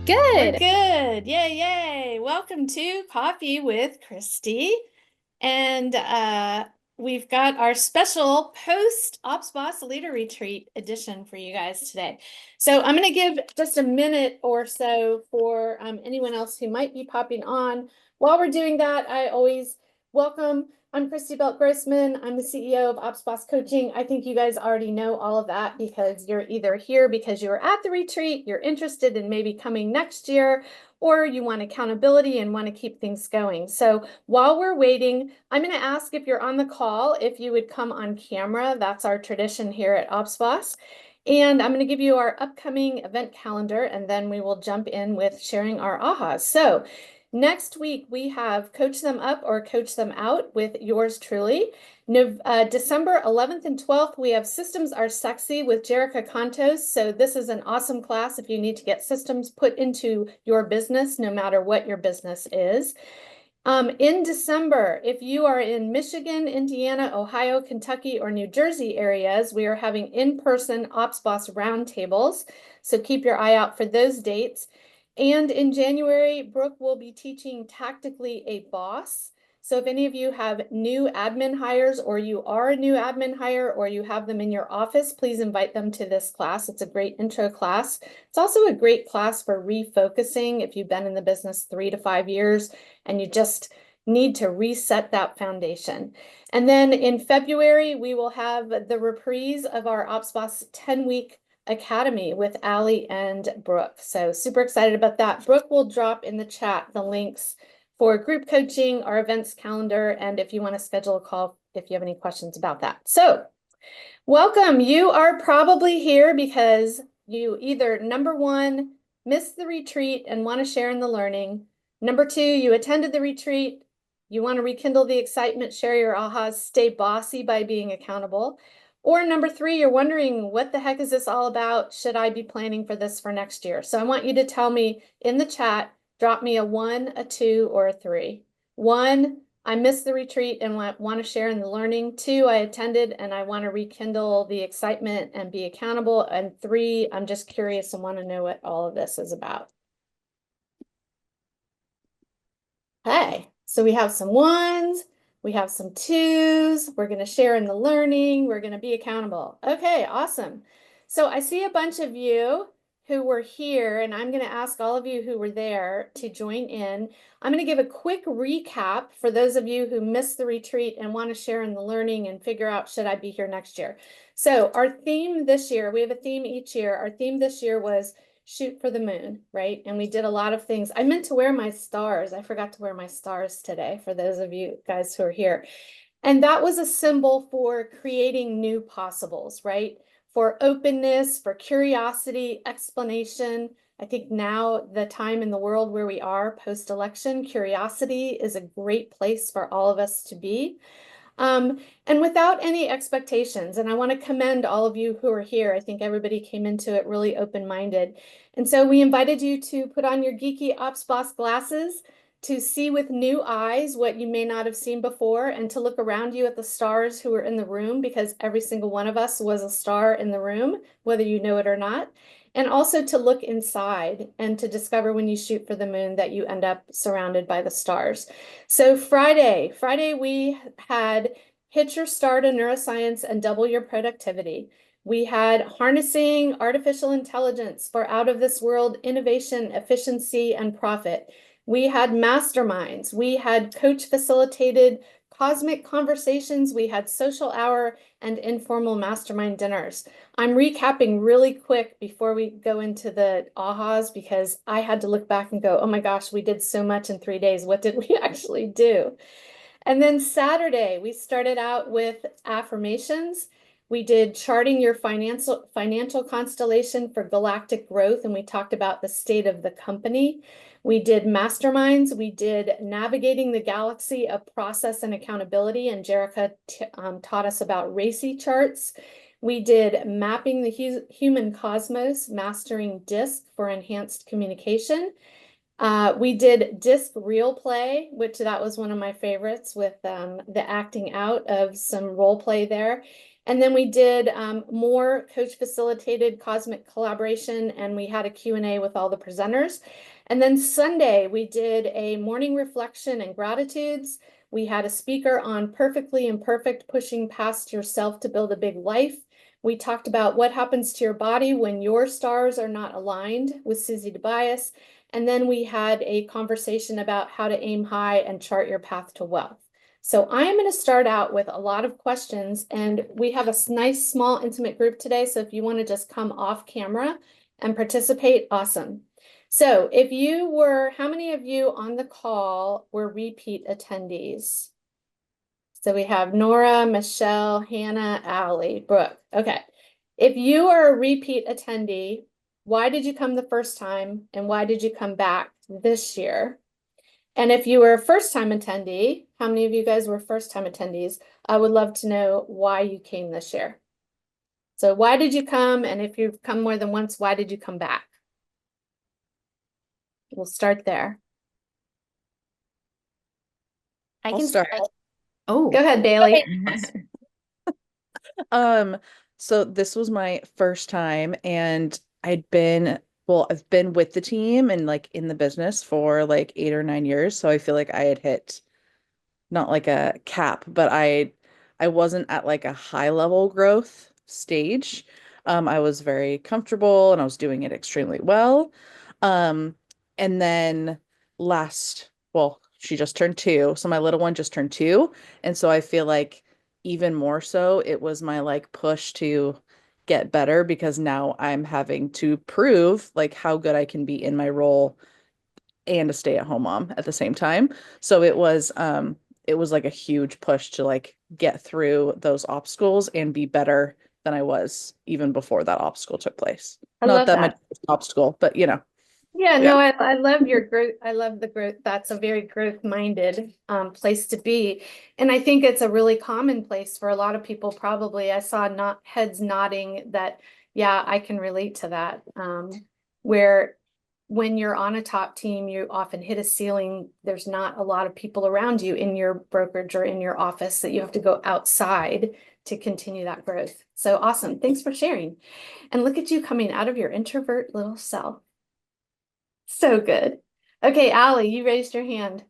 We're Good. good. Yay, yay. Welcome to Coffee with Christy. And we've got our special post Ops Boss Leader Retreat edition for you guys today. So I'm going to give just a minute or so for anyone else who might be popping on. While we're doing that, I always welcome. I'm Christy Belt-Grossman. I'm the CEO of Ops Boss Coaching. I think you guys already know all of that because you're either here because you were at the retreat, you're interested in maybe coming next year, or you want accountability and want to keep things going. So while we're waiting, I'm going to ask if you're on the call, if you would come on camera. That's our tradition here at Ops Boss. And I'm going to give you our upcoming event calendar, and then we will jump in with sharing our ahas. So next week, we have Coach Them Up or Coach Them Out with yours truly. December 11th and 12th, we have Systems Are Sexy with Jerica Contos. So this is an awesome class if you need to get systems put into your business, no matter what your business is. In December, if you are in Michigan, Indiana, Ohio, Kentucky, or New Jersey areas, we are having in-person Ops Boss roundtables. So keep your eye out for those dates. And in January, Brooke will be teaching Tactically a Boss. So if any of you have new admin hires, or you are a new admin hire, or you have them in your office, please invite them to this class. It's a great intro class. It's also a great class for refocusing if you've been in the business 3 to 5 years and you just need to reset that foundation. And then in February, we will have the reprise of our Ops Boss 10-week Academy with Allie and Brooke. So super excited about that. Brooke will drop in the chat the links for group coaching, our events calendar, and if you want to schedule a call, if you have any questions about that. So welcome. You are probably here because you either, number one, missed the retreat and want to share in the learning. Number two, you attended the retreat. You want to rekindle the excitement, share your ahas, stay bossy by being accountable. Or number three, you're wondering, what the heck is this all about? Should I be planning for this for next year? So I want you to tell me in the chat, drop me a 1, a 2, or a 3. 1, I missed the retreat and want to share in the learning. 2, I attended and I want to rekindle the excitement and be accountable. And 3, I'm just curious and want to know what all of this is about. Okay, so we have some 1s, we have some 2s, we're going to share in the learning, we're going to be accountable. Okay, awesome. So I see a bunch of you who were here, and I'm going to ask all of you who were there to join in. I'm going to give a quick recap for those of you who missed the retreat and want to share in the learning and figure out, should I be here next year? So our theme this year, we have a theme each year. Our theme this year was shoot for the moon, right? And we did a lot of things. I meant to wear my stars. I forgot to wear my stars today for those of you guys who are here. And that was a symbol for creating new possibles, right? For openness, for curiosity, explanation. I think now, the time in the world where we are post-election, curiosity is a great place for all of us to be. And without any expectations. And I want to commend all of you who are here. I think everybody came into it really open-minded. And so we invited you to put on your geeky Ops Boss glasses to see with new eyes what you may not have seen before, and to look around you at the stars who were in the room, because every single one of us was a star in the room, whether you know it or not. And also to look inside and to discover, when you shoot for the moon, that you end up surrounded by the stars. So Friday we had Hitch or Start a Neuroscience and Double Your Productivity. We had Harnessing Artificial Intelligence for Out of This World Innovation, Efficiency, and Profit. We had Masterminds. We had coach-facilitated Cosmic Conversations. We had Social Hour and informal mastermind dinners. I'm recapping really quick before we go into the ahas, because I had to look back and go, oh my gosh, we did so much in 3 days. What did we actually do? And then Saturday, we started out with affirmations. We did charting your financial constellation for galactic growth, and we talked about the state of the company. We did masterminds. We did navigating the galaxy of process and accountability, and Jerica taught us about RACI charts. We did mapping the human cosmos, mastering DISC for enhanced communication. We did disc real play, which that was one of my favorites, with the acting out of some role play there. And then we did more coach facilitated cosmic collaboration, and we had a Q&A with all the presenters. And then Sunday, we did a morning reflection and gratitudes. We had a speaker on perfectly imperfect, pushing past yourself to build a big life. We talked about what happens to your body when your stars are not aligned with Susie DeBias. And then we had a conversation about how to aim high and chart your path to wealth. So I am going to start out with a lot of questions, and we have a nice, small, intimate group today. So if you want to just come off camera and participate, awesome. So if you were, how many of you on the call were repeat attendees? So we have Nora, Michelle, Hannah, Allie, Brooke. Okay. If you are a repeat attendee, why did you come the first time and why did you come back this year? And if you were a first-time attendee, how many of you guys were first-time attendees? I would love to know why you came this year. So why did you come? And if you've come more than once, why did you come back? We'll start there. I'll start. Oh, go ahead, Bailey. So this was my first time and I've been with the team and like in the business for like 8 or 9 years. So I feel like I had hit not like a cap, but I wasn't at like a high level growth stage. I was very comfortable and I was doing it extremely well. Um, and then she just turned 2, so my little one just turned 2, and so I feel like even more so it was my like push to get better because now I'm having to prove like how good I can be in my role and a stay-at-home mom at the same time. So it was like a huge push to like get through those obstacles and be better than I was even before that obstacle took place. I Not love that much that. obstacle, but you know. Yeah, Yeah. no, I love your growth. I love the growth. That's a very growth-minded place to be. And I think it's a really common place for a lot of people, probably. I saw not heads nodding that, yeah, I can relate to that. Where when you're on a top team, you often hit a ceiling. There's not a lot of people around you in your brokerage or in your office that you have to go outside to continue that growth. So awesome. Thanks for sharing. And look at you coming out of your introvert little self. So good. Okay, Allie, you raised your hand.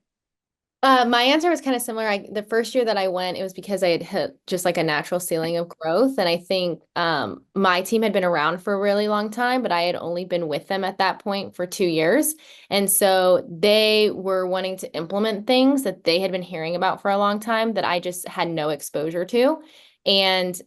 My answer was kind of similar. The first year that I went, it was because I had hit just like a natural ceiling of growth. And I think my team had been around for a really long time, but I had only been with them at that point for 2 years. And so they were wanting to implement things that they had been hearing about for a long time that I just had no exposure to. And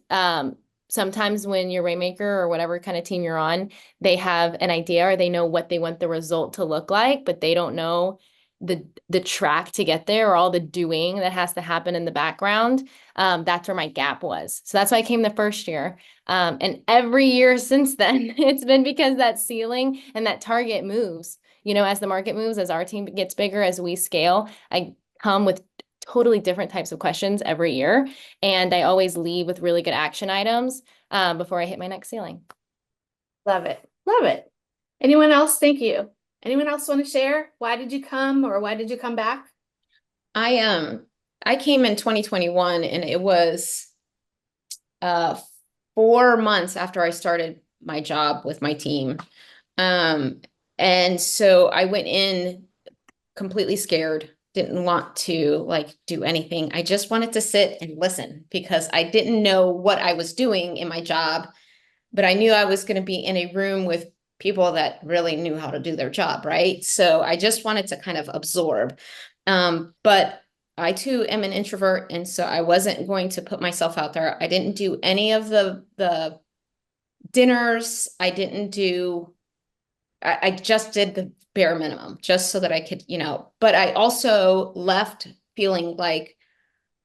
sometimes when you're Rainmaker or whatever kind of team you're on, they have an idea or they know what they want the result to look like, but they don't know the track to get there or all the doing that has to happen in the background. That's where my gap was. So that's why I came the first year. And every year since then, it's been because that ceiling and that target moves. You know, as the market moves, as our team gets bigger, as we scale, I come with totally different types of questions every year. And I always leave with really good action items before I hit my next ceiling. Love it. Love it. Anyone else? Thank you. Anyone else want to share? Why did you come or why did you come back? I came in 2021 and it was 4 months after I started my job with my team. And so I went in completely scared, didn't want to like do anything. I just wanted to sit and listen because I didn't know what I was doing in my job, but I knew I was going to be in a room with people that really knew how to do their job, right? So I just wanted to kind of absorb. But I too am an introvert, and so I wasn't going to put myself out there. I didn't do any of the dinners. I just did the bare minimum just so that I could, but I also left feeling like,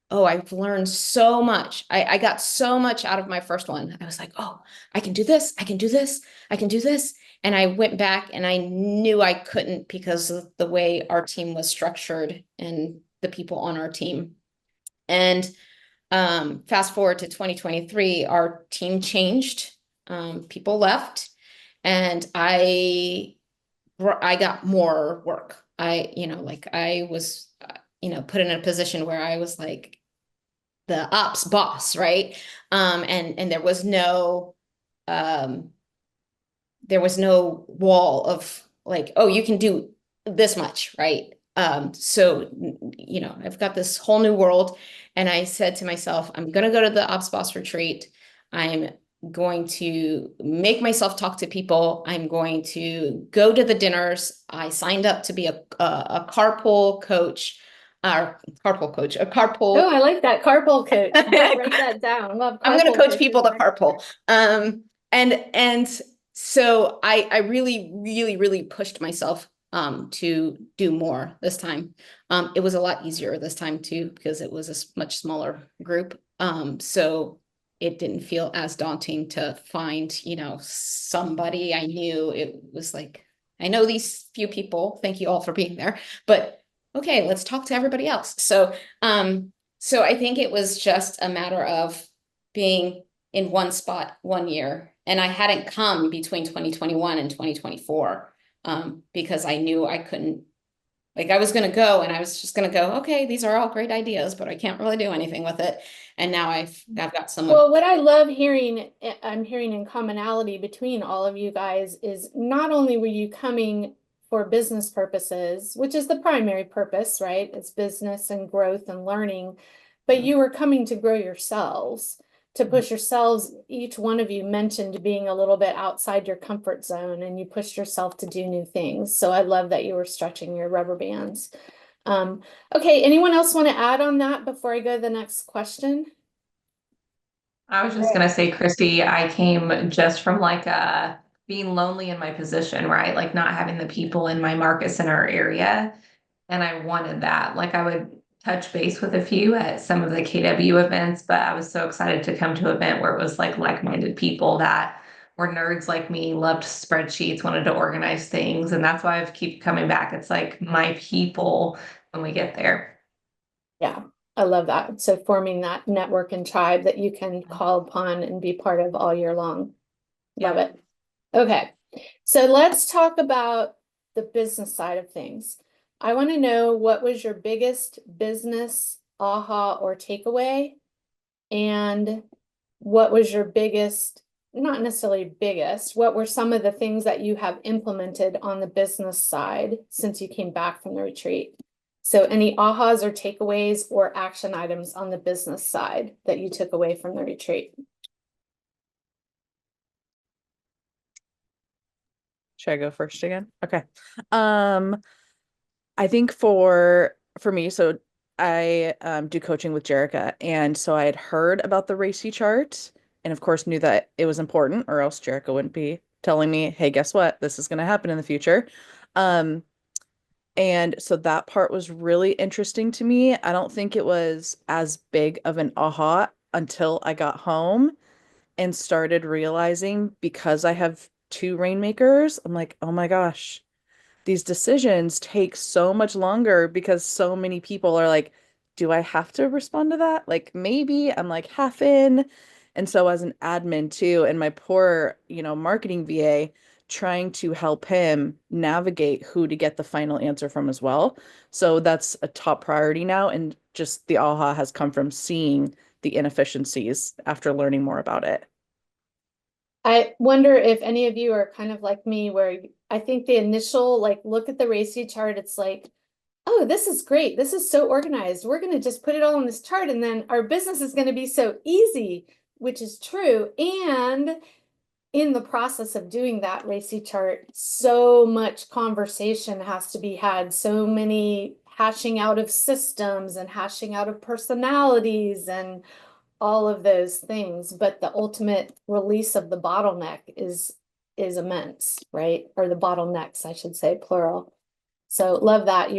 oh, I've learned so much. I got so much out of my first one. I was like, oh, I can do this. I can do this. I can do this. And I went back and I knew I couldn't because of the way our team was structured and the people on our team. And fast forward to 2023, our team changed. People left and I got more work. I was, put in a position where I was like, the ops boss, right? And there was no wall of like, oh, you can do this much, right? So, you know, I've got this whole new world. And I said to myself, I'm going to go to the Ops Boss retreat. I'm going to make myself talk to people. I'm going to go to the dinners. I signed up to be a carpool coach, a carpool. Oh, I like that carpool coach. Write that down. Love I'm going to carpool coach people to carpool. And so I really, really, really pushed myself to do more this time. It was a lot easier this time too, because it was a much smaller group. So it didn't feel as daunting to find, you know, somebody I knew. It was like, I know these few people, thank you all for being there, but okay, let's talk to everybody else. So I think it was just a matter of being in one spot 1 year. And I hadn't come between 2021 and 2024 because I knew I couldn't, like I was going to go and I was just going to go, okay, these are all great ideas, but I can't really do anything with it. And now I've got someone. Well, what I love hearing, I'm hearing in commonality between all of you guys is not only were you coming for business purposes, which is the primary purpose, right? It's business and growth and learning, but you were coming to grow yourselves, to push yourselves. Each one of you mentioned being a little bit outside your comfort zone and you pushed yourself to do new things. So I love that you were stretching your rubber bands. Okay, anyone else want to add on that before I go to the next question? I was just gonna say, Christy, I came just from like being lonely in my position, right? Like not having the people in my market center area. And I wanted that. Like I would touch base with a few at some of the KW events, but I was so excited to come to an event where it was like-minded people that were nerds like me, loved spreadsheets, wanted to organize things. And that's why I keep coming back. It's like my people when we get there. Yeah, I love that. So forming that network and tribe that you can call upon and be part of all year long. Love it. Okay, so let's talk about the business side of things. I want to know, what was your biggest business aha or takeaway? And what was your biggest, not necessarily biggest, what were some of the things that you have implemented on the business side since you came back from the retreat? So any ahas or takeaways or action items on the business side that you took away from the retreat? Should I go first again? Okay. I think for me, so I do coaching with Jerica, and so I had heard about the RACI chart, and of course knew that it was important, or else Jerica wouldn't be telling me, "Hey, guess what? This is going to happen in the future." Um, and so that part was really interesting to me. I don't think it was as big of an aha until I got home and started realizing, because I have two rainmakers, I'm like, oh my gosh, these decisions take so much longer because so many people are like, do I have to respond to that? Like maybe I'm like half in. And so as an admin too, and my poor, marketing VA, trying to help him navigate who to get the final answer from as well. So that's a top priority now. And just the aha has come from seeing the inefficiencies after learning more about it. I wonder if any of you are kind of like me, where I think the initial, like, look at the RACI chart, it's like, oh, this is great. This is so organized. We're going to just put it all on this chart and then our business is going to be so easy, which is true. And in the process of doing that RACI chart, so much conversation has to be had, so many hashing out of systems and hashing out of personalities and all of those things, but the ultimate release of the bottleneck is immense, right? Or the bottlenecks, I should say, plural. So love that.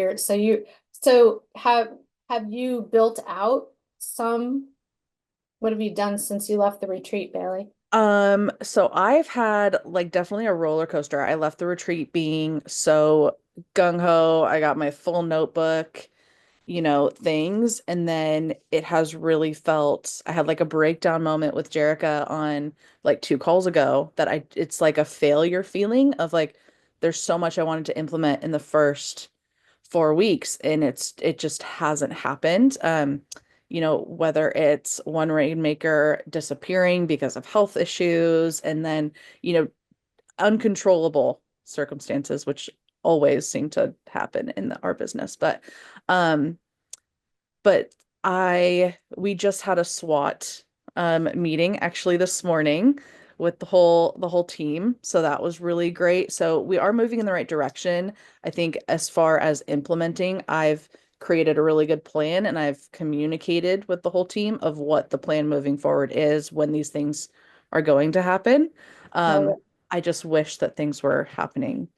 So have you built out some, what have you done since you left the retreat, Bailey? So I've had like definitely a roller coaster. I left the retreat being so gung-ho. I got my full notebook, things. And then it has really felt, I had like a breakdown moment with Jerica on like 2 calls ago that it's like a failure feeling of like, there's so much I wanted to implement in the first 4 weeks and it just hasn't happened. whether it's one rainmaker disappearing because of health issues, and then, uncontrollable circumstances, which always seem to happen in our business. Um, but we just had a SWOT meeting actually this morning with the whole team. So that was really great. So we are moving in the right direction. I think as far as implementing, I've created a really good plan and I've communicated with the whole team of what the plan moving forward is when these things are going to happen. Love I just wish that things were happening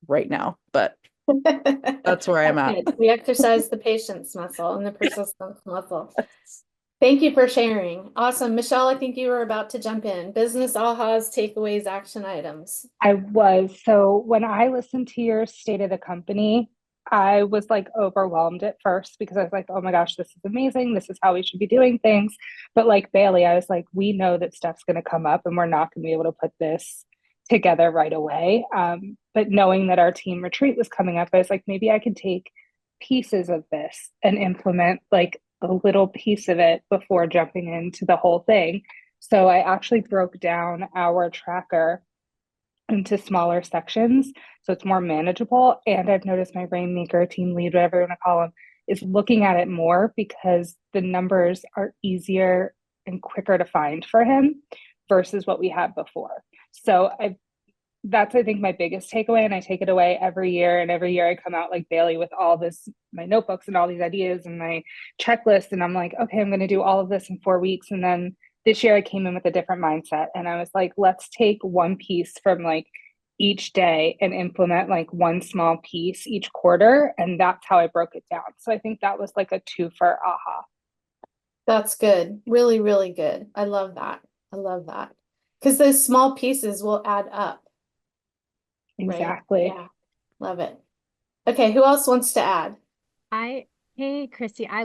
right now, but it. that's where I'm That's at. good. We exercise the patience muscle and the persistence muscle. Thank you for sharing. Awesome. Michelle, I think you were about to jump in. Business ahas, takeaways, action items. I was. So when I listened to your state of the company, I was like overwhelmed at first because I was like, oh my gosh, this is amazing. This is how we should be doing things. But like Bailey, I was like, we know that stuff's going to come up and we're not going to be able to put this together right away. But knowing that our team retreat was coming up, I was like, maybe I could take pieces of this and implement like a little piece of it before jumping into the whole thing. So I actually broke down our tracker into smaller sections so it's more manageable. And I've noticed my rainmaker, team lead, whatever you want to call them, is looking at it more because the numbers are easier and quicker to find for him versus what we had before. So that's I think my biggest takeaway, and I take it away every year. And every year I come out like Bailey with all this, my notebooks and all these ideas and my checklist, and I'm like, okay, I'm going to do all of this in 4 weeks. And then this year I came in with a different mindset, and I was like, let's take one piece from like each day and implement like one small piece each quarter, and that's how I broke it down. So I think that was like a two for aha. That's good. Really, really good. I love that. I love that. Because those small pieces will add up, right? Exactly. Yeah. Love it. Okay, who else wants to add? Hey, Christy, I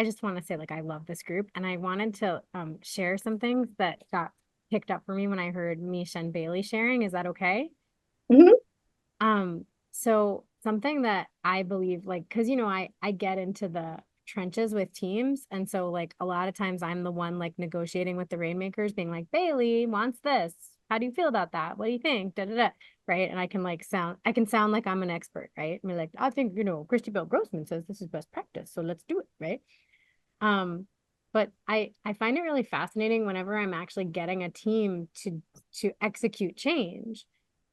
just want to say, like, I love this group, and I wanted to share some things that got picked up for me when I heard Misha and Bailey sharing. Is that okay? Mhm. So something that I believe, like, because I get into the trenches with teams, and so like a lot of times I'm the one like negotiating with the rainmakers, being like, Bailey wants this. How do you feel about that? What do you think? Da da da. Right. And I can sound like I'm an expert, right? I mean, like, I think, Christy Bell Grossman says this is best practice, so let's do it, right? But I find it really fascinating whenever I'm actually getting a team to execute change.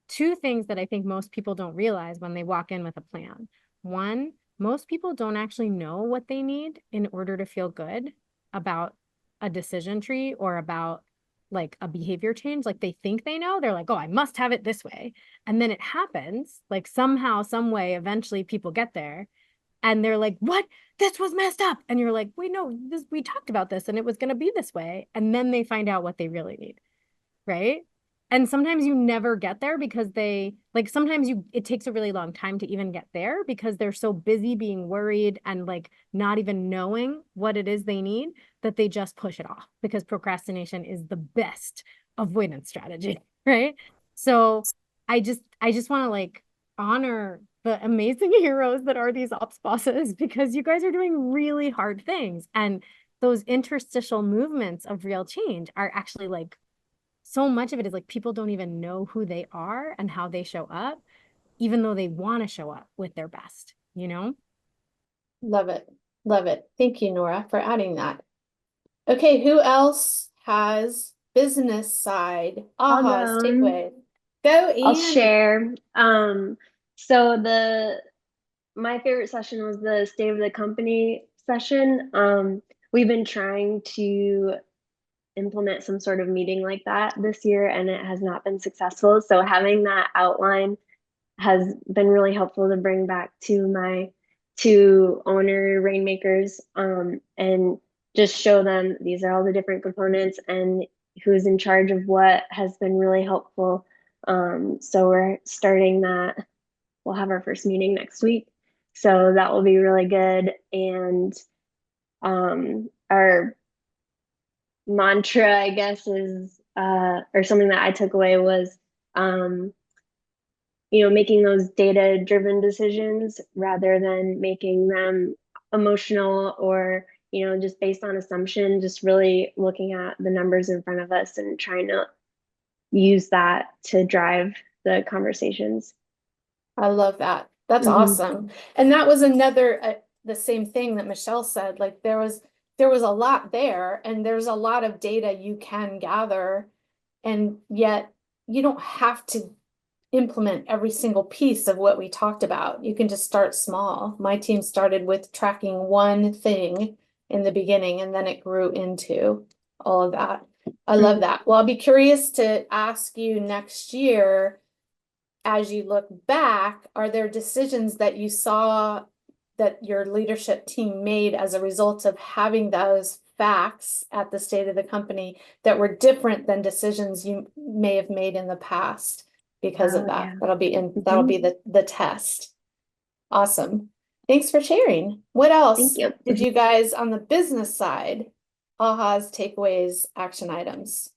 Two things that I think most people don't realize when they walk in with a plan. One, most people don't actually know what they need in order to feel good about a decision tree or about like a behavior change. Like they think they know, they're like, oh, I must have it this way. And then it happens, like somehow, some way, eventually people get there and they're like, what? This was messed up. And you're like, wait, no, we talked about this and it was going to be this way. And then they find out what they really need. Right. And sometimes you never get there because sometimes it takes a really long time to even get there because they're so busy being worried and like not even knowing what it is they need that they just push it off because procrastination is the best avoidance strategy. Right. So I just want to like honor the amazing heroes that are these ops bosses because you guys are doing really hard things. And those interstitial movements of real change are actually like so much of it is like people don't even know who they are and how they show up, even though they want to show up with their best, you know? Love it. Love it. Thank you, Nora, for adding that. Okay, who else has business side I'll ahas, go. takeaways? Go, I'll Annie. share. So my favorite session was the state of the company session. We've been trying to implement some sort of meeting like that this year, and it has not been successful. So having that outline has been really helpful to bring back to my two owner rainmakers, and just show them these are all the different components and who's in charge of what has been really helpful. So we're starting that. We'll have our first meeting next week. So that will be really good. And our mantra, I guess, is or something that I took away was making those data driven decisions rather than making them emotional or just based on assumption, just really looking at the numbers in front of us and trying to use that to drive the conversations. I love that. That's Mhm. awesome. And that was another the same thing that Michelle said. Like there was a lot there, and there's a lot of data you can gather, and yet you don't have to implement every single piece of what we talked about. You can just start small. My team started with tracking one thing in the beginning, and then it grew into all of that. I love that. Well, I'll be curious to ask you next year, as you look back, are there decisions that you saw that your leadership team made as a result of having those facts at the state of the company that were different than decisions you may have made in the past because of Oh, that? yeah. That'll be the test. Awesome. Thanks for sharing. What else Thank you. did you guys on the business side, ahas, takeaways, action items?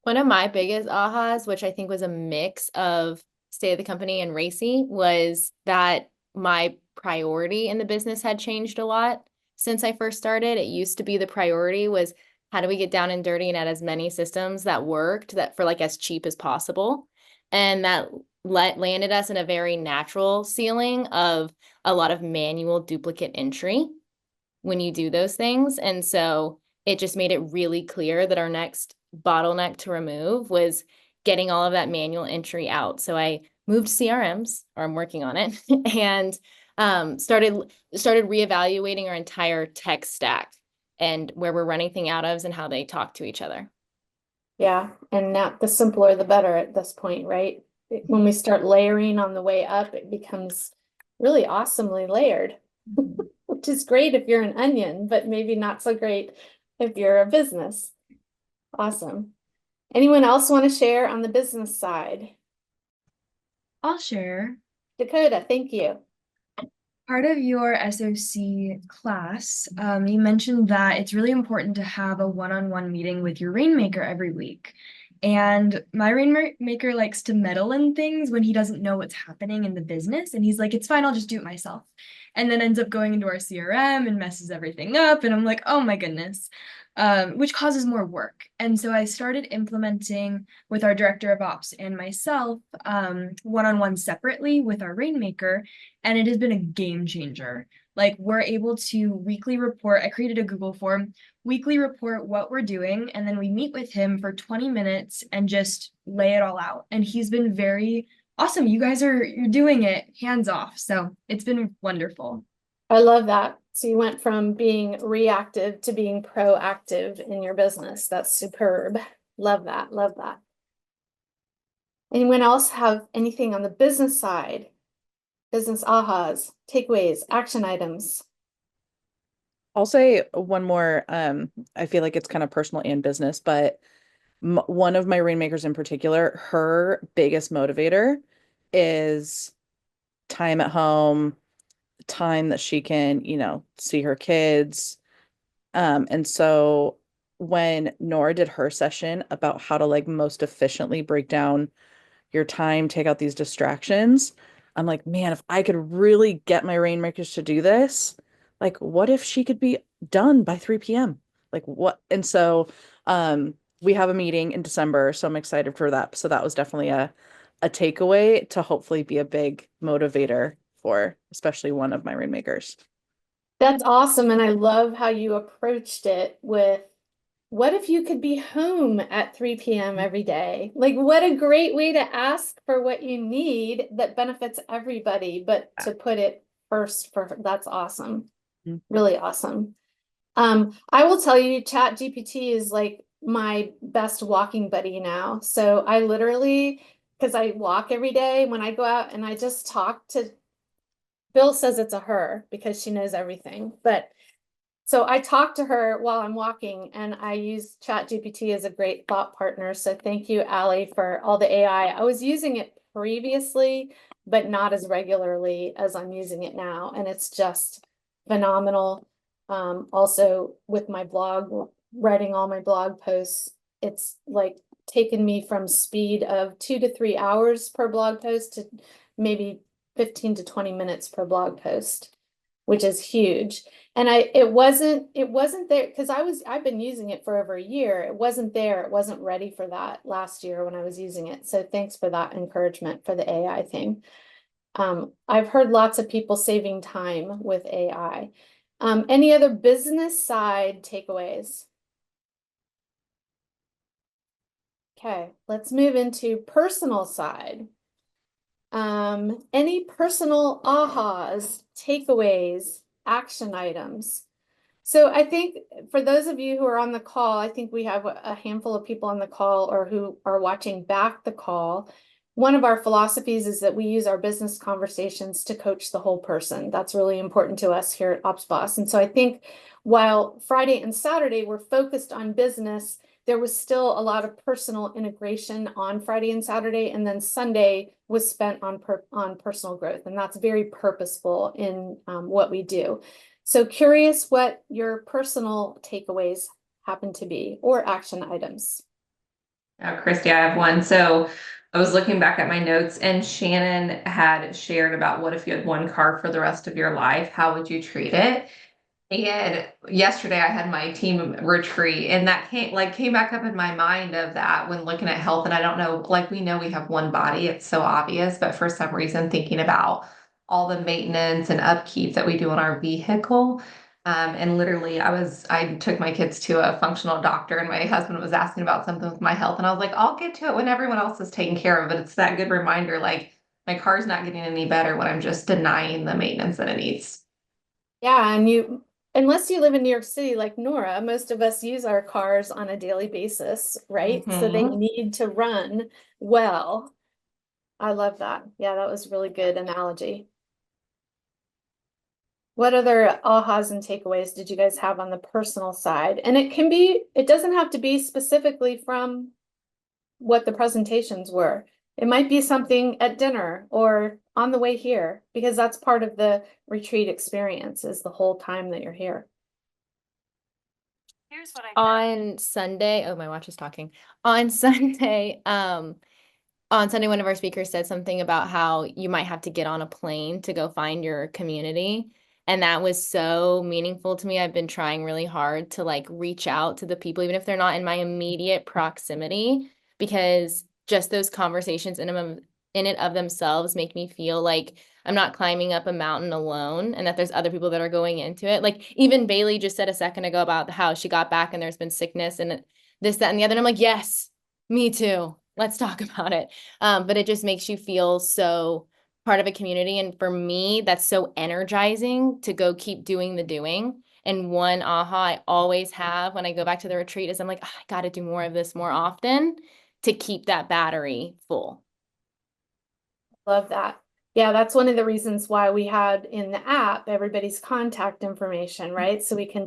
One of my biggest ahas, which I think was a mix of state of the company and RACI, was that my priority in the business had changed a lot since I first started. It used to be the priority was how do we get down and dirty and add as many systems that worked that for like as cheap as possible. And that landed us in a very natural ceiling of a lot of manual duplicate entry when you do those things. And so it just made it really clear that our next bottleneck to remove was getting all of that manual entry out. So I moved CRMs, or I'm working on it, and started reevaluating our entire tech stack and where we're running things out of and how they talk to each other. Yeah, and now the simpler the better at this point, right? When we start layering on the way up, it becomes really awesomely layered, which is great if you're an onion, but maybe not so great if you're a business. Awesome. Anyone else want to share on the business side? I'll share. Dakota, thank you. Part of your SOC class, you mentioned that it's really important to have a one-on-one meeting with your rainmaker every week. And my rainmaker likes to meddle in things when he doesn't know what's happening in the business. And he's like, it's fine, I'll just do it myself. And then ends up going into our CRM and messes everything up. And I'm like, oh my goodness, which causes more work. And so I started implementing with our director of ops and myself, one-on-one separately with our rainmaker. And it has been a game changer. Like we're able to weekly report. I created a Google form, weekly report what we're doing. And then we meet with him for 20 minutes and just lay it all out. And he's been very awesome. You're doing it hands off. So it's been wonderful. I love that. So you went from being reactive to being proactive in your business. That's superb. Love that. Love that. Anyone else have anything on the business side? Business ahas, takeaways, action items. I'll say one more. I feel like it's kind of personal and business, but one of my rainmakers in particular, her biggest motivator is time at home, time that she can, see her kids. And so when Nora did her session about how to like most efficiently break down your time, take out these distractions, I'm like, man, if I could really get my rainmakers to do this, like what if she could be done by 3 p.m.? Like what? And so we have a meeting in December, so I'm excited for that. So that was definitely a takeaway to hopefully be a big motivator for especially one of my rainmakers. That's awesome. And I love how you approached it with, what if you could be home at 3 p.m. every day? Like, what a great way to ask for what you need that benefits everybody, but to put it first that's awesome. Really awesome. I will tell you, Chat GPT is like my best walking buddy now. So I literally, because I walk every day, when I go out and I just talk to, Bill says it's a her because she knows everything, but so I talk to her while I'm walking, and I use Chat GPT as a great thought partner. So thank you, Allie, for all the AI. I was using it previously, but not as regularly as I'm using it now. And it's just phenomenal. Also with my blog, writing all my blog posts, it's like taken me from speed of 2 to 3 hours per blog post to maybe 15 to 20 minutes per blog post. which is huge. And it wasn't there because I've been using it for over a year. It wasn't there. It wasn't ready for that last year when I was using it. So thanks for that encouragement for the AI thing. I've heard lots of people saving time with AI. Any other business side takeaways? Okay, let's move into personal side. Any personal ahas, takeaways, action items? So I think for those of you who are on the call, I think we have a handful of people on the call or who are watching back the call. One of our philosophies is that we use our business conversations to coach the whole person. That's really important to us here at OpsBoss. And so I think while Friday and Saturday were focused on business, there was still a lot of personal integration on Friday and Saturday, and then Sunday was spent on personal growth. And that's very purposeful in what we do. So curious what your personal takeaways happen to be or action items. Christy, I have one. So I was looking back at my notes and Shannon had shared about what if you had one car for the rest of your life, how would you treat it? And yesterday I had my team retreat and that came back up in my mind of that when looking at health. And I don't know, like we know we have one body, it's so obvious, but for some reason thinking about all the maintenance and upkeep that we do on our vehicle. And literally I took my kids to a functional doctor and my husband was asking about something with my health. And I was like, I'll get to it when everyone else is taken care of. But it's that good reminder, like my car's not getting any better when I'm just denying the maintenance that it needs. Yeah, and unless you live in New York City like Nora, most of us use our cars on a daily basis, right? So they need to run well. I love that. Yeah, that was a really good analogy. What other ahas and takeaways did you guys have on the personal side? And it doesn't have to be specifically from what the presentations were. It might be something at dinner or on the way here, because that's part of the retreat experience is the whole time that you're here. Here's what on Sunday, oh, my watch is talking. On Sunday, one of our speakers said something about how you might have to get on a plane to go find your community. And that was so meaningful to me. I've been trying really hard to like reach out to the people, even if they're not in my immediate proximity, because just those conversations in it of themselves make me feel like I'm not climbing up a mountain alone and that there's other people that are going into it. Like even Bailey just said a second ago about how she got back and there's been sickness and this, that, and the other. And I'm like, yes, me too. Let's talk about it. But it just makes you feel so part of a community. And for me, that's so energizing to go keep doing the doing. And one aha I always have when I go back to the retreat is I'm like, oh, I got to do more of this more often to keep that battery full. Love that. Yeah, that's one of the reasons why we had in the app everybody's contact information, right? So we can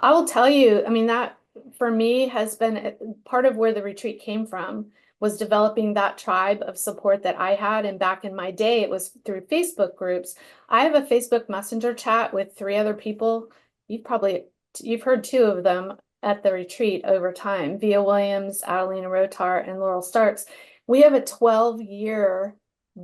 I will tell you, I mean, that for me has been part of where the retreat came from was developing that tribe of support that I had. And back in my day, it was through Facebook groups. I have a Facebook Messenger chat with 3 other people. You've heard 2 of them at the retreat over time, Via Williams, Adelina Rotar, and Laurel Starks. We have a 12-year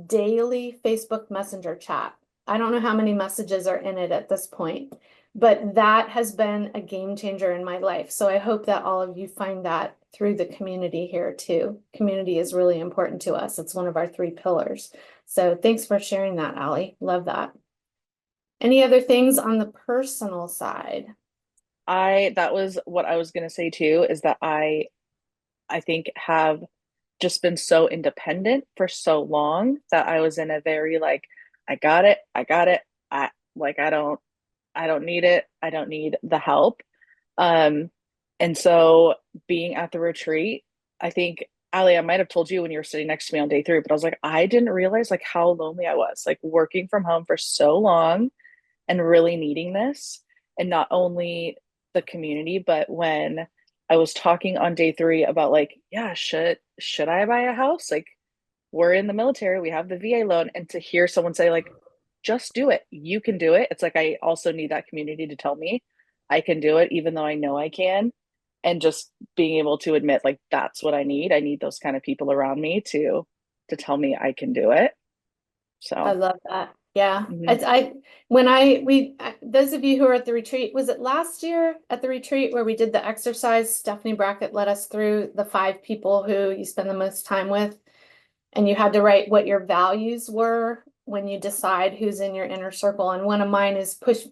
daily Facebook Messenger chat. I don't know how many messages are in it at this point, but that has been a game changer in my life. So I hope that all of you find that through the community here too. Community is really important to us. It's one of our 3 pillars. So thanks for sharing that, Allie. Love that. Any other things on the personal side? That was what I was gonna say too, is that I think have just been so independent for so long that I was in a very like, I got it. I don't need it. I don't need the help. And so being at the retreat, I think, Ali, I might have told you when you were sitting next to me on day 3, but I was like, I didn't realize like how lonely I was, like working from home for so long and really needing this. And not only the community, but when I was talking on day 3 about like, yeah, should I buy a house? Like we're in the military, we have the VA loan, and to hear someone say like, just do it. You can do it. It's like I also need that community to tell me I can do it, even though I know I can. And just being able to admit like that's what I need. I need those kind of people around me to tell me I can do it. I So love that. Yeah, Mhm. those of you who were at the retreat, was it last year at the retreat where we did the exercise? Stephanie Brackett led us through the 5 people who you spend the most time with, and you had to write what your values were when you decide who's in your inner circle. And one of mine is push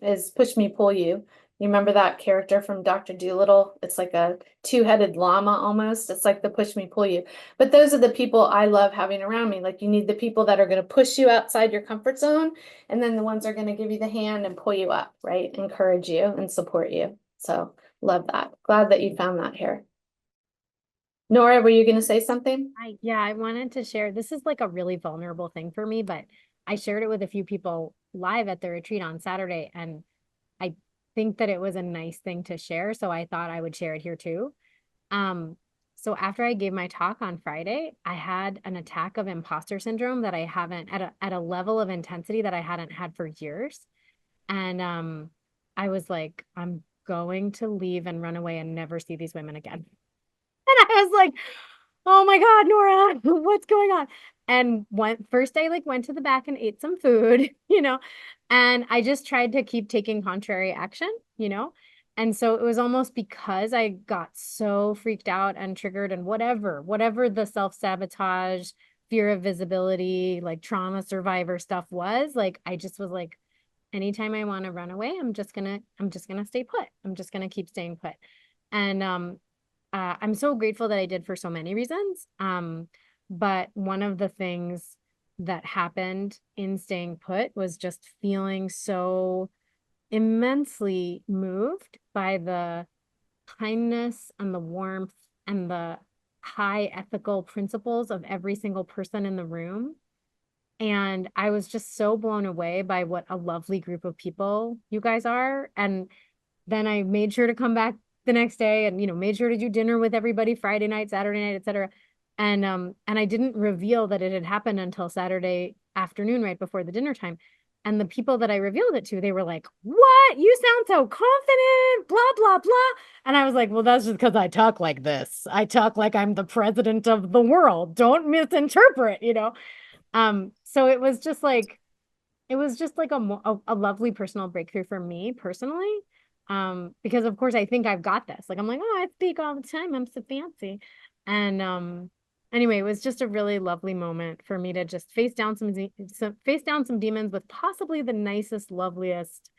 me, pull you. You remember that character from Dr. Dolittle? It's like a 2-headed llama almost. It's like the push me, pull you. But those are the people I love having around me. Like, you need the people that are going to push you outside your comfort zone, and then the ones that are going to give you the hand and pull you up, right? Encourage you and support you. So love that. Glad that you found that here. Nora, were you going to say something? I wanted to share. This is like a really vulnerable thing for me, but I shared it with a few people live at the retreat on Saturday, and I think that it was a nice thing to share, so I thought I would share it here too. So after I gave my talk on Friday, I had an attack of imposter syndrome that I haven't at a level of intensity that I hadn't had for years. And I was like, I'm going to leave and run away and never see these women again. And I was like, oh my God, Nora, what's going on? And first I like went to the back and ate some food, and I just tried to keep taking contrary action. And so it was almost because I got so freaked out and triggered and whatever the self-sabotage, fear of visibility, like trauma survivor stuff was, like I just was like, anytime I want to run away, I'm just gonna stay put. I'm just gonna keep staying put. And I'm so grateful that I did for so many reasons. But one of the things that happened in staying put was just feeling so immensely moved by the kindness and the warmth and the high ethical principles of every single person in the room. And I was just so blown away by what a lovely group of people you guys are. And then I made sure to come back the next day and, made sure to do dinner with everybody Friday night, Saturday night, etc. And I didn't reveal that it had happened until Saturday afternoon, right before the dinner time. And the people that I revealed it to, they were like, what? You sound so confident, blah, blah, blah. And I was like, well, that's just because I talk like this. I talk like I'm the president of the world. Don't misinterpret. So it was just like a lovely personal breakthrough for me personally. Because of course I think I've got this. Like I'm like, oh, I speak all the time. I'm so fancy. And anyway, it was just a really lovely moment for me to just face down some demons with possibly the nicest, loveliest,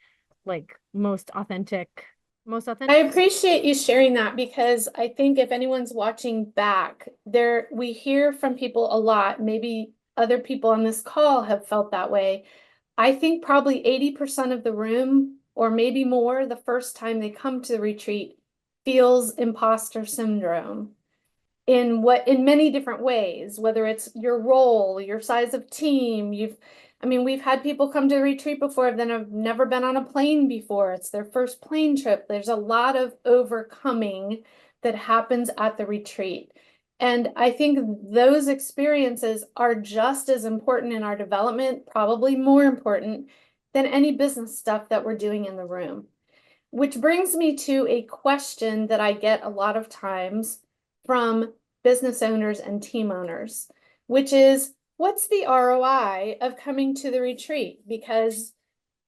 like most I authentic. appreciate you sharing that, because I think if anyone's watching back, we hear from people a lot. Maybe other people on this call have felt that way. I think probably 80% of the room, or maybe more, the first time they come to the retreat feels imposter syndrome in many different ways, whether it's your role, your size of team. We've had people come to the retreat before that have never been on a plane before. It's their first plane trip. There's a lot of overcoming that happens at the retreat. And I think those experiences are just as important in our development, probably more important than any business stuff that we're doing in the room. Which brings me to a question that I get a lot of times from business owners and team owners, which is, what's the ROI of coming to the retreat? Because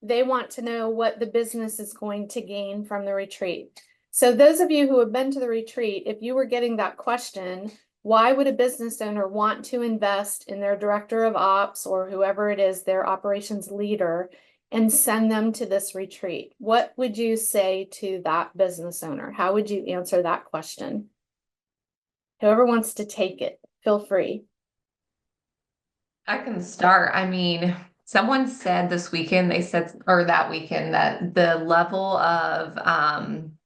they want to know what the business is going to gain from the retreat. So those of you who have been to the retreat, if you were getting that question, why would a business owner want to invest in their director of ops or whoever it is, their operations leader, and send them to this retreat? What would you say to that business owner? How would you answer that question? Whoever wants to take it, feel free. I can start. Someone said this weekend, or that weekend, that the level of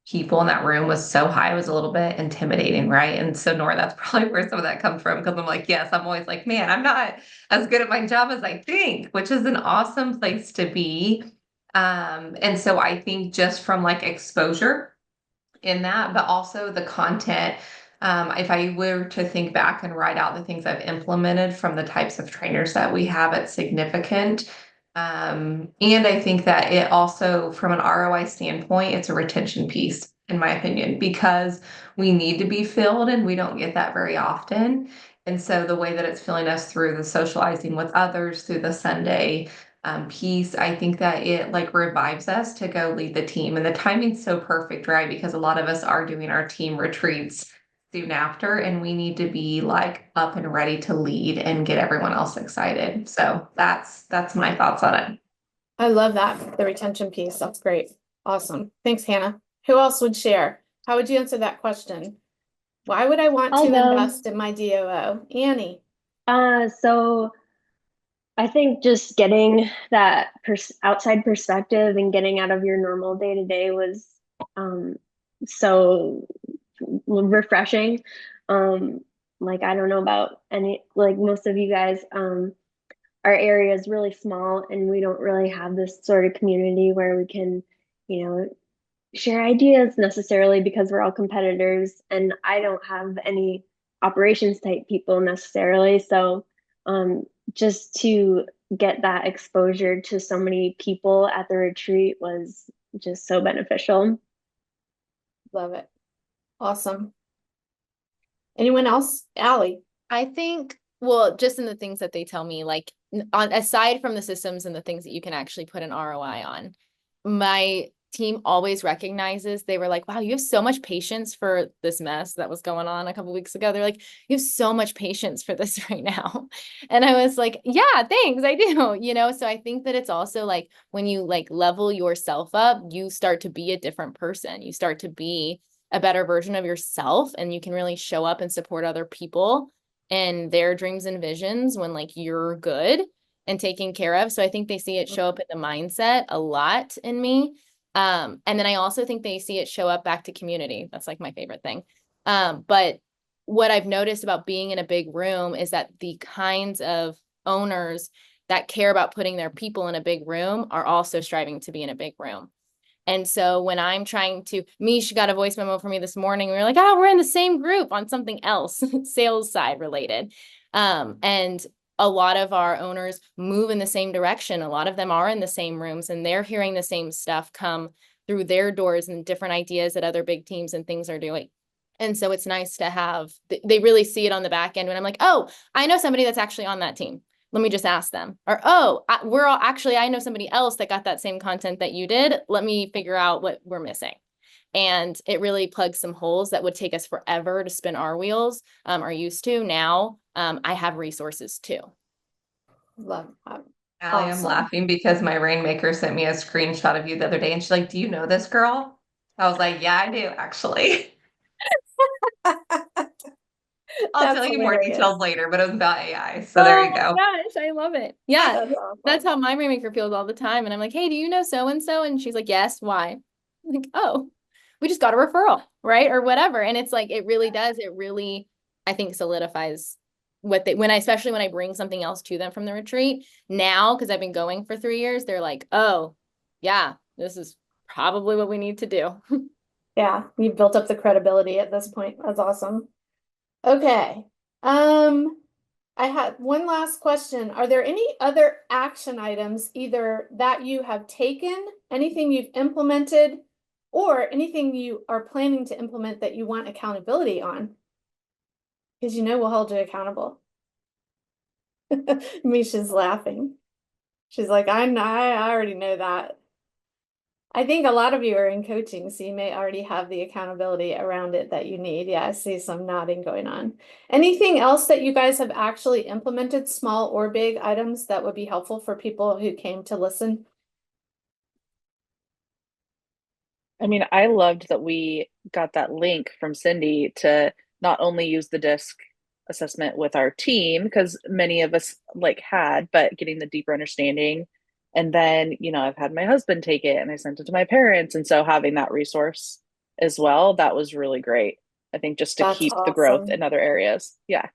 people in that room was so high, it was a little bit intimidating, right? And so, Nora, that's probably where some of that comes from, because I'm like, yes, I'm always like, man, I'm not as good at my job as I think, which is an awesome place to be. And so I think just from like exposure in that, but also the content. If I were to think back and write out the things I've implemented from the types of trainers that we have at Significant, and I think that it also, from an ROI standpoint, it's a retention piece, in my opinion, because we need to be filled and we don't get that very often. And so the way that it's filling us through the socializing with others through the Sunday piece, I think that it like revives us to go lead the team. And the timing's so perfect, right? Because a lot of us are doing our team retreats soon after, and we need to be like up and ready to lead and get everyone else excited. So that's my thoughts on it. I love that, the retention piece. That's great. Awesome. Thanks, Hannah. Who else would share? How would you answer that question? Why would I want I'll to go. invest in my DOO? Annie. So I think just getting that outside perspective and getting out of your normal day to day was so refreshing. Like I don't know about any, like most of you guys, our area is really small and we don't really have this sort of community where we can, you know, share ideas necessarily because we're all competitors and I don't have any operations type people necessarily. So just to get that exposure to so many people at the retreat was just so beneficial. Love it. Awesome. Anyone else? Allie. I think, well, just in the things that they tell me, like aside from the systems and the things that you can actually put an ROI on, my team always recognizes, they were like, wow, you have so much patience for this mess that was going on a couple weeks ago. They're like, you have so much patience for this right now. And I was like, yeah, thanks, I do, you know? So I think that it's also like when you like level yourself up, you start to be a different person. You start to be a better version of yourself, and you can really show up and support other people and their dreams and visions when like you're good and taken care of. So I think they see it show up in the mindset a lot in me. And then I also think they see it show up back to community. That's like my favorite thing. But what I've noticed about being in a big room is that the kinds of owners that care about putting their people in a big room are also striving to be in a big room. And so when I'm trying to, Mish got a voice memo from me this morning. We were like, oh, we're in the same group on something else, sales side related. And a lot of our owners move in the same direction. A lot of them are in the same rooms and they're hearing the same stuff come through their doors and different ideas that other big teams and things are doing. And so it's nice to have, they really see it on the back end when I'm like, oh, I know somebody that's actually on that team. Let me just ask them. Or, oh, we're all actually, I know somebody else that got that same content that you did. Let me figure out what we're missing. And it really plugs some holes that would take us forever to spin our wheels, are used to. Now I have resources too. Love that. Allie, I'm Awesome. laughing because my rainmaker sent me a screenshot of you the other day and she's like, do you know this girl? I was like, yeah, I do actually. I'll That's tell you more hilarious. details later, but it was about AI. So there you go. Gosh, I love it. Yeah, That's awesome. that's how my rainmaker feels all the time. And I'm like, hey, do you know so-and-so? And she's like, yes, why? I'm like, oh, we just got a referral, right? Or whatever. And it's like, it really does. It really, I think, solidifies what they, especially when I bring something else to them from the retreat now, because I've been going for 3 years, they're like, oh, yeah, this is probably what we need to do. Yeah, you've built up the credibility at this point. That's awesome. Okay. I had one last question. Are there any other action items, either that you have taken, anything you've implemented, or anything you are planning to implement that you want accountability on? Because you know we'll hold you accountable. Misha's laughing. She's like, I already know that. I think a lot of you are in coaching, so you may already have the accountability around it that you need. Yeah, I see some nodding going on. Anything else that you guys have actually implemented, small or big items that would be helpful for people who came to listen? I mean, I loved that we got that link from Cindy to not only use the DISC assessment with our team, because many of us like had, but getting the deeper understanding. And then, I've had my husband take it and I sent it to my parents. And so having that resource as well, that was really great. I think just to That's keep the growth awesome. in other areas. Yeah.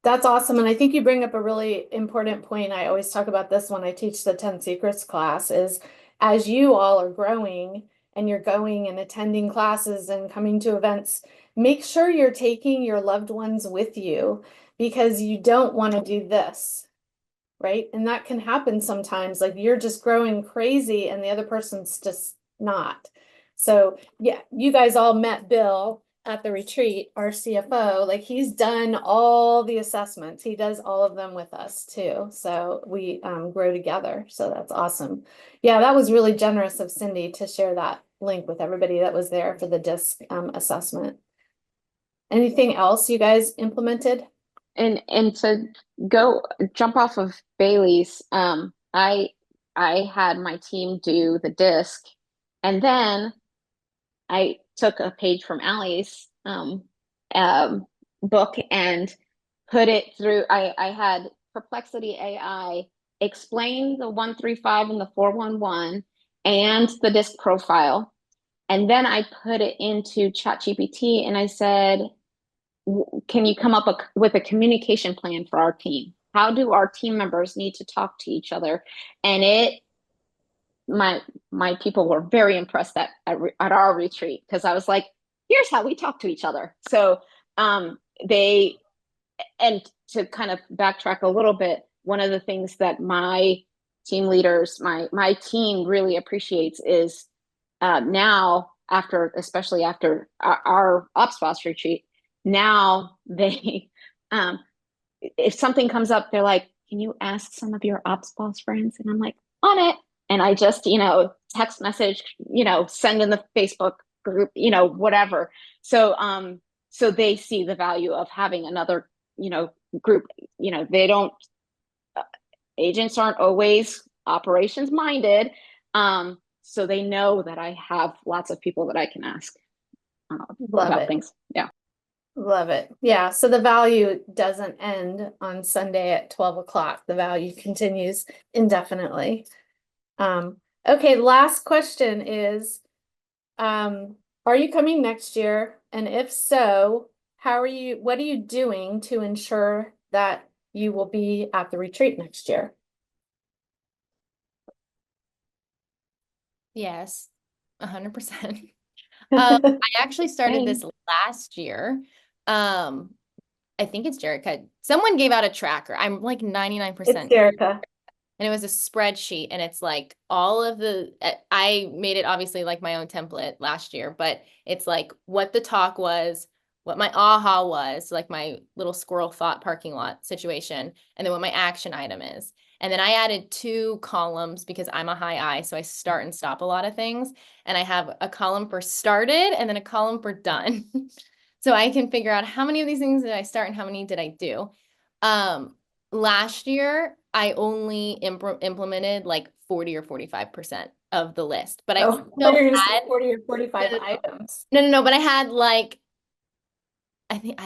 That's awesome. And I think you bring up a really important point. I always talk about this when I teach the 10 Secrets class is as you all are growing and you're going and attending classes and coming to events, make sure you're taking your loved ones with you because you don't want to do this, right? And that can happen sometimes. Like you're just growing crazy and the other person's just not. So yeah, you guys all met Bill at the retreat, our CFO, like he's done all the assessments. He does all of them with us too. So we grow together. So that's awesome. Yeah, that was really generous of Cindy to share that link with everybody that was there for the DISC assessment. Anything else you guys implemented? And to go jump off of Bailey's, I had my team do the disc, and then I took a page from Allie's book and put it through. I had Perplexity AI explain the 135 and the 411 and the disc profile. And then I put it into ChatGPT and I said, can you come up with a communication plan for our team? How do our team members need to talk to each other? And my people were very impressed at our retreat, because I was like, here's how we talk to each other. So and to kind of backtrack a little bit, one of the things that my team leaders, my team really appreciates is now, especially after our Ops Boss retreat, now they if something comes up, they're like, can you ask some of your Ops Boss friends? And I'm like, on it. And I just, text message, send in the Facebook group, whatever. So so they see the value of having another, group. They don't, agents aren't always operations minded. So they know that I have lots of people that I can ask about things. Yeah. Love it. Yeah. So the value doesn't end on Sunday at 12 o'clock. The value continues indefinitely. Okay. Last question is, are you coming next year? And if so, what are you doing to ensure that you will be at the retreat next year? Yes, 100%. I actually started this last year. I think it's Jerica. Someone gave out a tracker. I'm like 99%. It's Jerica. And it was a spreadsheet, and it's like all of I made it obviously like my own template last year, but it's like what the talk was, what my aha was, like my little squirrel thought parking lot situation, and then what my action item is. And then I added 2 columns because I'm a high I, so I start and stop a lot of things. And I have a column for started and then a column for done. So I can figure out how many of these things did I start and how many did I do. Last year, I only implemented like 40 or 45% of the list, but I still had 40 or 45 items. No, but I had like, I think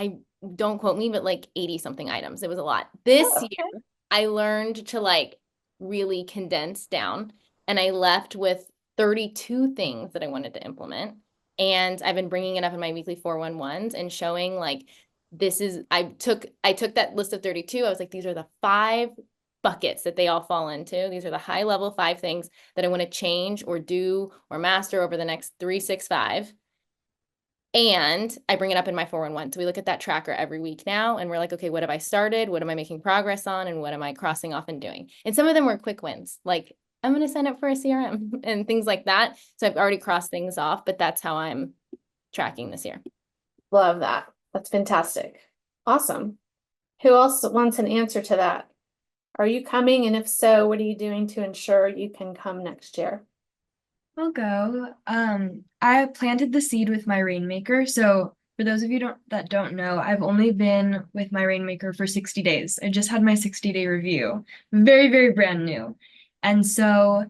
don't quote me, but like 80 something items. It was a lot. This year, I learned to like really condense down, and I left with 32 things that I wanted to implement. And I've been bringing it up in my weekly 411s and showing like, I took that list of 32. I was like, these are the 5 buckets that they all fall into. These are the high level 5 things that I want to change or do or master over the next 3, 6, 5. And I bring it up in my 411. So we look at that tracker every week now, and we're like, okay, what have I started? What am I making progress on? And what am I crossing off and doing? And some of them were quick wins, like I'm going to sign up for a CRM and things like that. So I've already crossed things off, but that's how I'm tracking this year. Love that. That's fantastic. Awesome. Who else wants an answer to that? Are you coming? And if so, what are you doing to ensure you can come next year? I'll go. I planted the seed with my Rainmaker. So for those of you that don't know, I've only been with my Rainmaker for 60 days. I just had my 60-day review. Very, very brand new. And so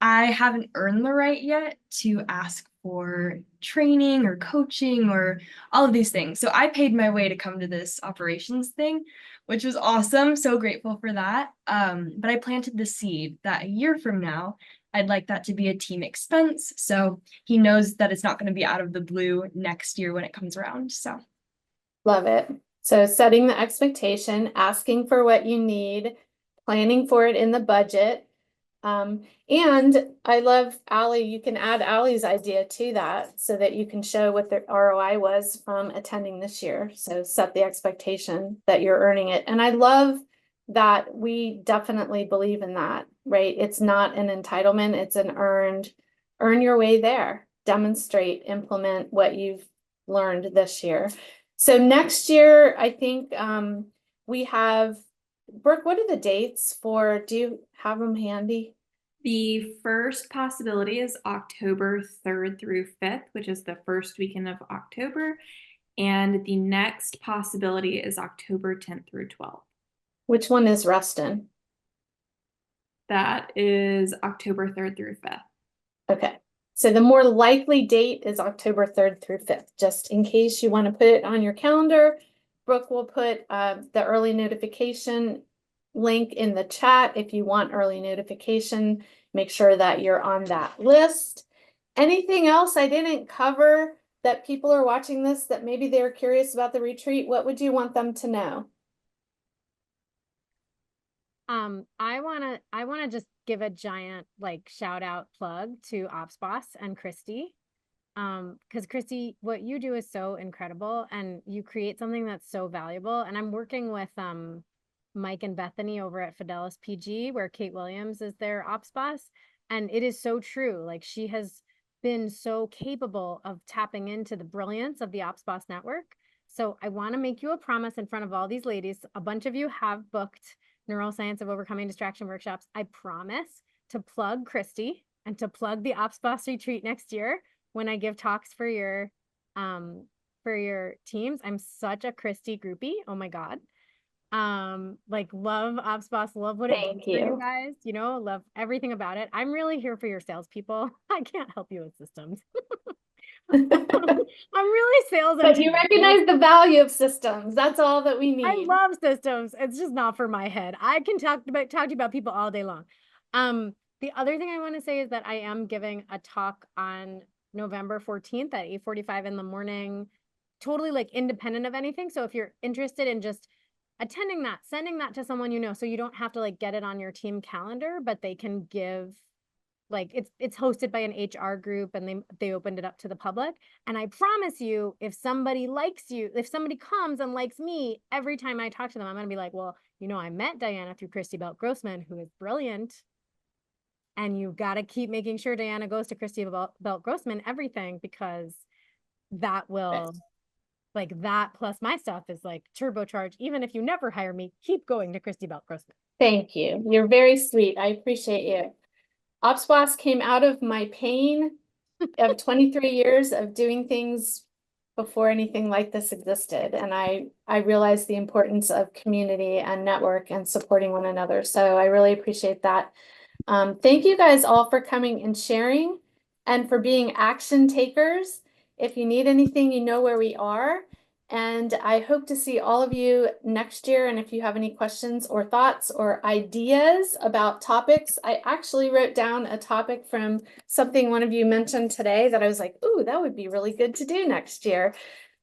I haven't earned the right yet to ask for training or coaching or all of these things. So I paid my way to come to this operations thing, which was awesome. So grateful for that. But I planted the seed that a year from now, I'd like that to be a team expense. So he knows that it's not going to be out of the blue next year when it comes around. So love it. So setting the expectation, asking for what you need, planning for it in the budget. And I love Allie, you can add Allie's idea to that so that you can show what the ROI was from attending this year. So set the expectation that you're earning it. And I love that we definitely believe in that, right? It's not an entitlement, it's an earn your way there, demonstrate, implement what you've learned this year. So next year, I think we have, Brooke, what are the dates for, do you have them handy? The first possibility is October 3rd through 5th, which is the first weekend of October. And the next possibility is October 10th through 12th. Which one is Ruston? That is October 3rd through 5th. Okay. So the more likely date is October 3rd through 5th, just in case you want to put it on your calendar. Brooke will put the early notification link in the chat. If you want early notification, make sure that you're on that list. Anything else I didn't cover that people are watching this that maybe they're curious about the retreat? What would you want them to know? I wanna just give a giant like shout out plug to Ops Boss and Christy. Because Christy, what you do is so incredible and you create something that's so valuable. And I'm working with Mike and Bethany over at Fidelis PG, where Kate Williams is their Ops Boss. And it is so true. Like she has been so capable of tapping into the brilliance of the Ops Boss network. So I want to make you a promise in front of all these ladies. A bunch of you have booked Neuroscience of Overcoming Distraction workshops. I promise to plug Christy and to plug the Ops Boss retreat next year when I give talks for your teams. I'm such a Christy groupie. Oh my God. Like love Ops Boss, love what it does for you guys, you know, love everything about it. I'm really here for your salespeople. I can't help you with systems. I'm really sales. But you recognize the value of systems. That's all that we need. I love systems. It's just not for my head. I can talk to you about people all day long. The other thing I want to say is that I am giving a talk on November 14th at 8:45 in the morning, totally like independent of anything. So if you're interested in just attending that, sending that to someone you know, so you don't have to like get it on your team calendar, but they can give, like it's hosted by an HR group and they opened it up to the public. And I promise you, if somebody likes you, if somebody comes and likes me, every time I talk to them, I'm gonna be like, well, you know, I met Diana through Christy Belt-Grossman, who is brilliant. And you got to keep making sure Diana goes to Christy Belt-Grossman, everything, because that will, like that plus my stuff is like turbocharged. Even if you never hire me, keep going to Christy Belt-Grossman. Thank you. You're very sweet. I appreciate you. Ops Boss came out of my pain of 23 years of doing things before anything like this existed. And I realized the importance of community and network and supporting one another. So I really appreciate that. Thank you guys all for coming and sharing and for being action takers. If you need anything, you know where we are. And I hope to see all of you next year. And if you have any questions or thoughts or ideas about topics, I actually wrote down a topic from something one of you mentioned today that I was like, ooh, that would be really good to do next year.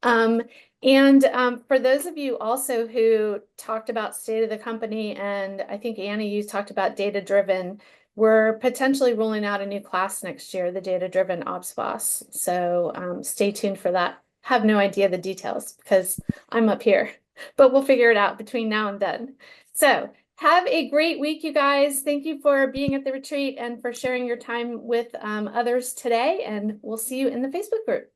For those of you also who talked about state of the company, and I think Annie, you talked about data-driven, we're potentially rolling out a new class next year, the data-driven Ops Boss. So stay tuned for that. Have no idea the details because I'm up here, but we'll figure it out between now and then. So have a great week, you guys. Thank you for being at the retreat and for sharing your time with others today. And we'll see you in the Facebook group.